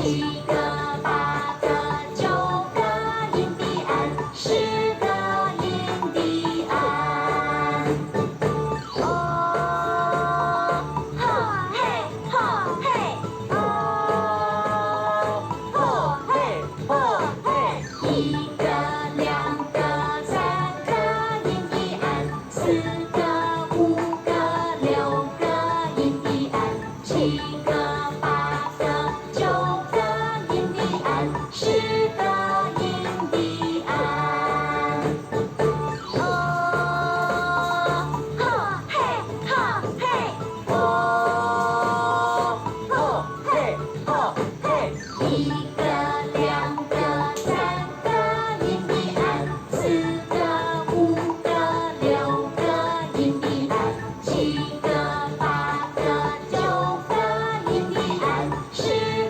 七个、八个、九个印第安，10个印第安。哦，吼嘿，吼嘿，哦，吼嘿，吼嘿。1个、2个、3个印第安，4个、5个、6个印第安，7个、8个、9个印第安，10个印第安。哦，吼嘿，吼嘿，哦，吼嘿，吼嘿。1个、2个、3个印第安，4个、5个、6个印第安，7个、8个、9个印第安，10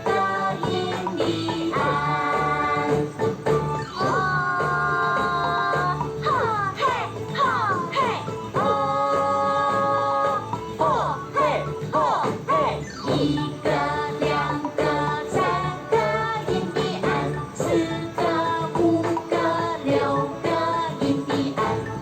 个印第安。哦，吼嘿，吼嘿，哦，吼嘿，吼嘿。1个、2个、3个印第安，4个、5个、6个印第安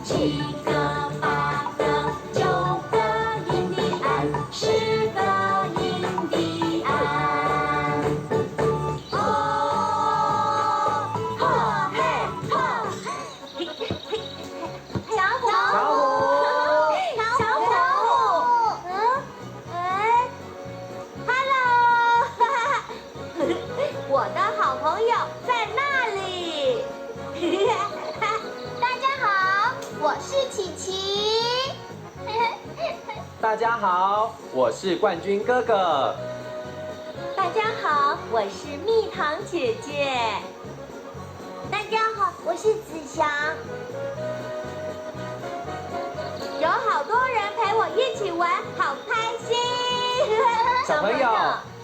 ，7个、8个、9个印第安，10个印第安。哦，吼嘿，吼嘿。小虎，小虎，哎，Hello，我的好朋友在那里。大家好，我是琪琪。大家好，我是冠军哥哥。大家好，我是蜜糖姐姐。大家好，我是子祥。有好多人陪我一起玩，好开心！小朋友，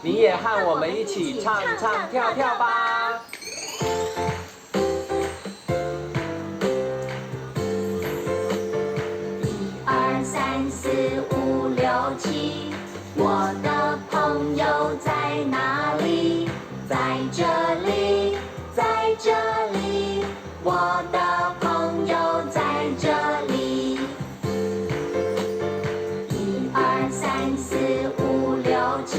你也和我们一起唱唱跳跳吧。1、2、3、4、5、6、7，我的朋友在哪里？在这里，在这里，我的朋友在这里。1、2、3、4、5、6、7，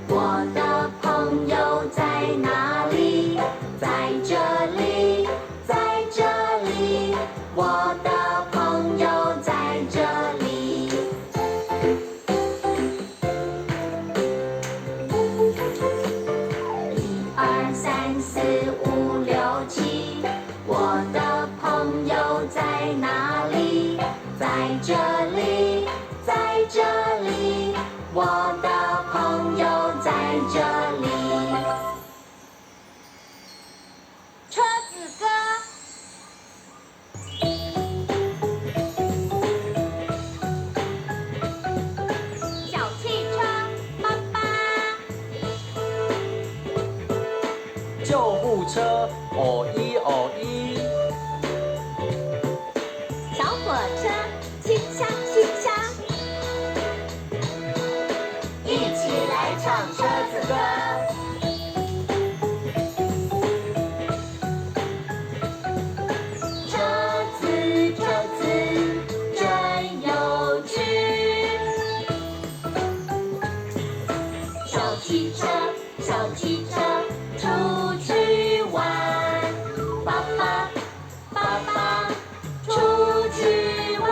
我的朋友在哪里？在这里，在这里，我的朋友在这里。1、2、3、4、5、6、7，我的朋友在哪里？在这里，在这里，我的朋友在这里。车子歌。小汽车，爸爸。救护车，哦一哦一。小火车，轻响轻响。一起来唱车子歌。车子，车子，真有趣。小汽车，小汽车，出去玩。爸爸，爸爸，出去玩。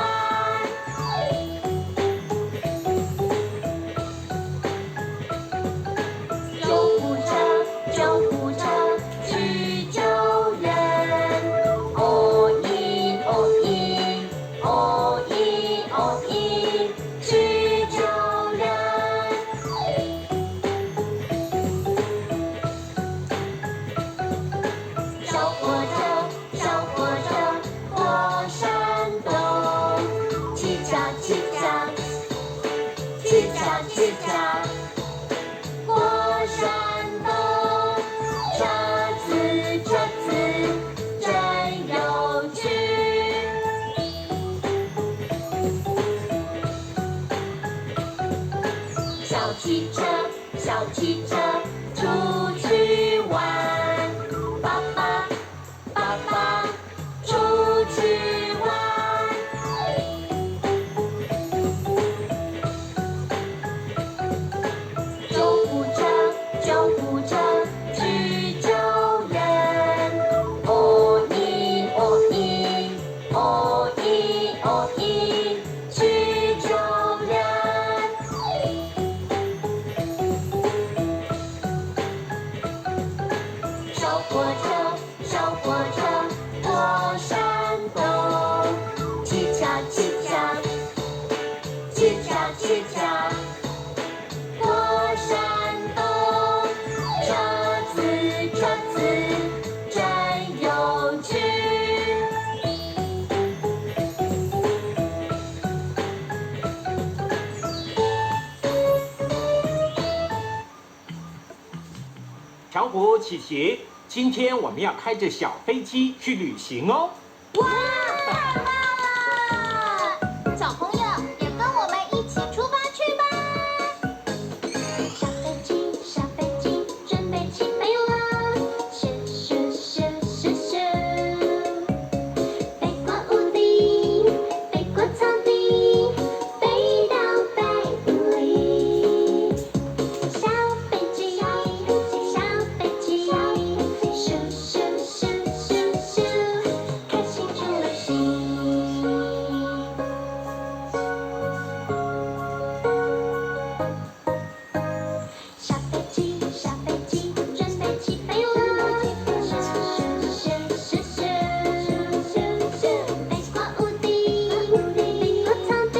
救护车，救护车，去救人。哦一哦一，哦一哦一，去救人。火车，小火车过山洞，叽喳叽喳，叽喳叽喳，过山洞，车子车子真有趣。巧虎、琪琪，今天我们要开着小飞机去旅行哦。哇，太棒了！小朋友也跟我们一起出发去吧！小飞机，小飞机，准备起飞了！咻咻咻咻咻，飞过屋顶，飞过草地，飞到白云里。小飞机，小飞机，咻咻咻咻咻，开心出了行。小飞机，小飞机，准备起飞了！咻咻咻咻咻咻，飞过屋顶，飞过草地，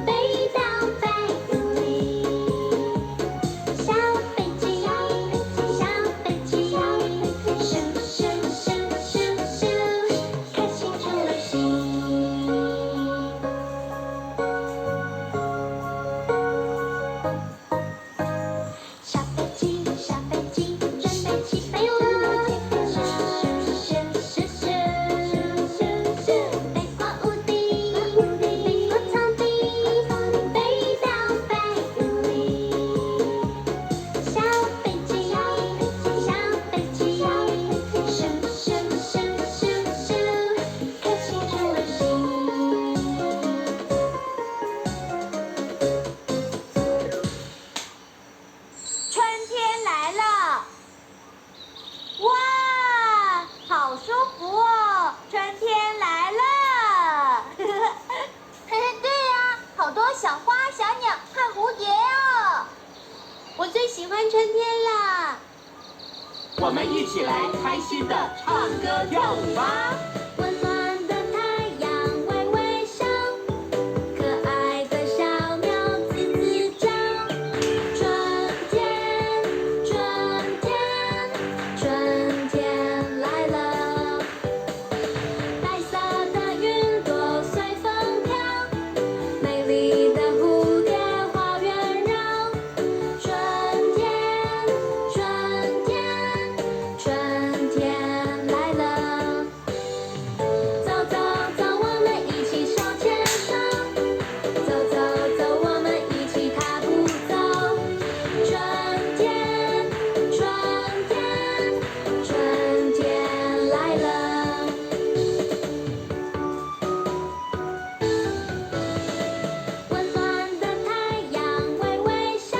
飞到白云里。小飞机，小飞机，咻咻咻咻咻，开心出了行。小飞机，小飞机，准备起飞了！咻咻咻咻咻咻，飞过屋顶，飞过草地，飞到白云里。小飞机，小飞机，咻咻咻咻咻，开心出了行。春天来了，哇，好舒服哦！春天来了，嘿嘿，对呀，好多小花、小鸟和蝴蝶哦。我最喜欢春天啦！我们一起来开心的唱歌跳舞吧。温暖的太阳微微笑，可爱的小鸟吱吱叫。春天，春天，春天来了。白色的云朵随风飘，美丽的蝴蝶花园绕。春天，春天，春天来了。走走走，我们一起手牵手，走走走，我们一起踏步走。春天，春天，春天来了。温暖的太阳微微笑，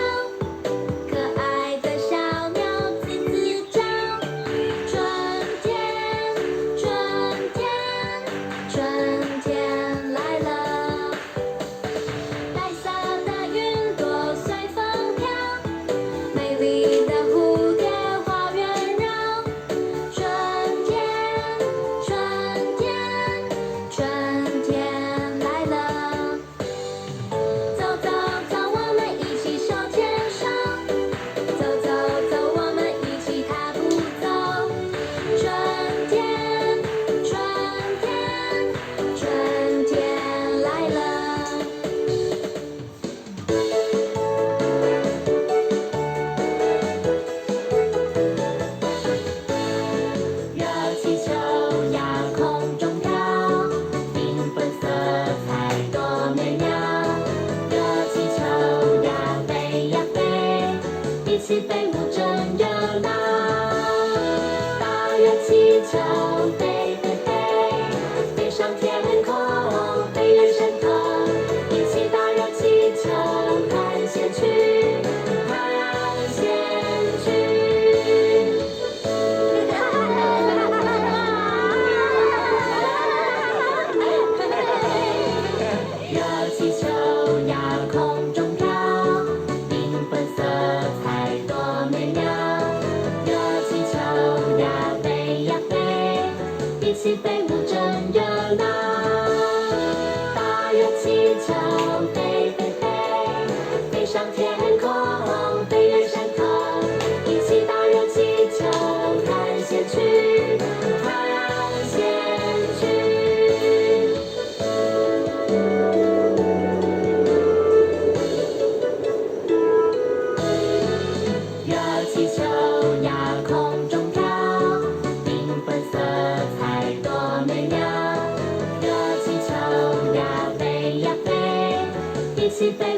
可爱的小鸟吱吱叫。春天，春天，春天来了。白色的云朵随风飘，美丽的蝴蝶花园绕。春天，春天，春天来了。走走走，我们一起手牵手，走走走，我们一起踏步走。春天，春天，春天来了。热气球呀空中飘，缤纷色彩多美妙。热气球呀飞呀飞，一起飞舞真热闹。大热气球飞飞飞，飞上天空，飞越山头，一起大热气球看仙去，看仙去。热气球呀空中飘，缤纷色彩多美妙。热气球呀起飞舞真热闹。大热气球飞飞飞，飞上天空，飞越山头，一起大热气球探险去，探险去。热气球呀空中飘，缤纷色彩多美妙。热气球呀飞呀飞，一起飞